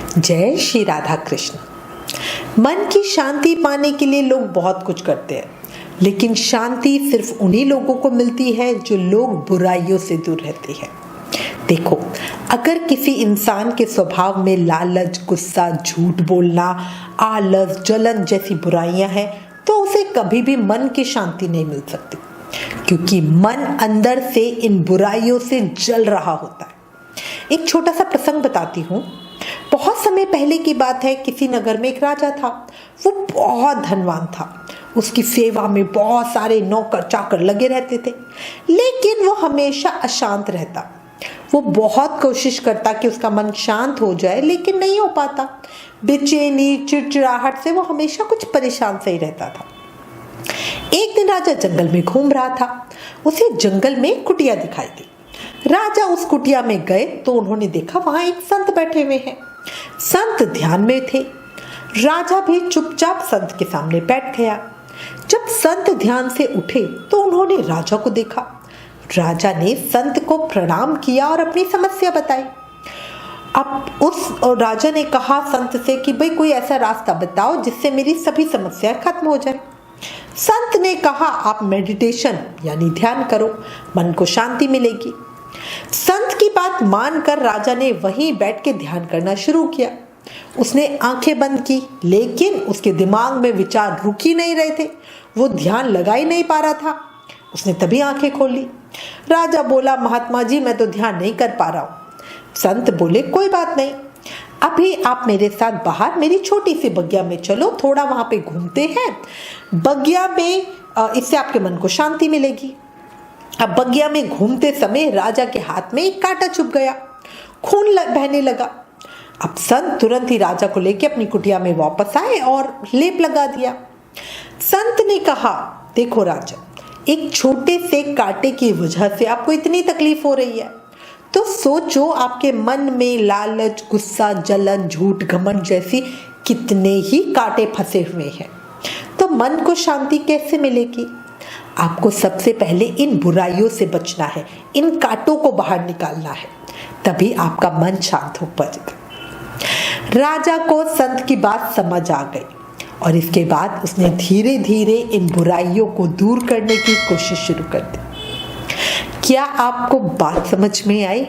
जय श्री राधा कृष्ण। मन की शांति पाने के लिए लोग बहुत कुछ करते हैं, लेकिन शांति सिर्फ उन्हीं लोगों को मिलती है जो लोग बुराइयों से दूर रहते हैं। देखो, अगर किसी इंसान के स्वभाव में लालच, गुस्सा, झूठ बोलना, आलस, जलन जैसी बुराइयां हैं, तो उसे कभी भी मन की शांति नहीं मिल सकती, क्योंकि मन अंदर से इन बुराइयों से जल रहा होता है। एक छोटा सा प्रसंग बताती हूँ। बहुत समय पहले की बात है। किसी नगर में एक राजा था। वो बहुत धनवान था। उसकी सेवा में बहुत सारे नौकर चाकर लगे रहते थे, लेकिन वो हमेशा अशांत रहता। वो बहुत कोशिश करता कि उसका मन शांत हो जाए, लेकिन नहीं हो पाता। बेचैनी, चिड़चिड़ाहट से वो हमेशा कुछ परेशान से ही रहता था। एक दिन राजा जंगल में घूम रहा था। उसे जंगल में कुटिया दिखाई दी। राजा उस कुटिया में गए तो उन्होंने देखा वहां एक संत बैठे हुए हैं। संत ध्यान में थे। राजा भी चुपचाप संत के सामने बैठ गया। जब संत ध्यान से उठे तो उन्होंने राजा को देखा। राजा ने संत को प्रणाम किया और अपनी समस्या बताई। अब उस राजा ने कहा संत से कि भाई कोई ऐसा रास्ता बताओ जिससे मेरी सभी समस्याएं खत्म हो जाए। संत ने कहा आप मेडिटेशन यानी ध्यान करो, मन को शांति मिलेगी। संत की बात मानकर राजा ने वहीं बैठ के ध्यान करना शुरू किया। उसने आंखें बंद की, लेकिन उसके दिमाग में विचार रुक ही नहीं रहे थे। वो ध्यान लगा ही नहीं पा रहा था। उसने तभी आंखें खोली। राजा बोला, महात्मा जी मैं तो ध्यान नहीं कर पा रहा हूँ। संत बोले, कोई बात नहीं, अभी आप मेरे साथ बाहर मेरी छोटी सी बगिया में चलो, थोड़ा वहां पे घूमते हैं। बगिया में इससे आपके मन को शांति मिलेगी। अब बगिया में घूमते समय राजा के हाथ में एक कांटा चुभ गया। खून बहने लगा। अब संत तुरंत ही राजा को लेकर अपनी कुटिया में वापस आए और लेप लगा दिया। संत ने कहा, देखो राजा, एक छोटे से कांटे की वजह से आपको इतनी तकलीफ हो रही है, तो सोचो आपके मन में लालच, गुस्सा, जलन, झूठ, घमंड जैसी कितने ही कांटे फंसे हुए हैं। तो मन को शांति कैसे मिलेगी? आपको सबसे पहले इन बुराइयों से बचना है, इन कांटों को बाहर निकालना है, तभी आपका मन शांत हो पाएगा। राजा को संत की बात समझ आ गई और इसके बाद उसने धीरे धीरे इन बुराइयों को दूर करने की कोशिश शुरू कर दी। क्या आपको बात समझ में आई?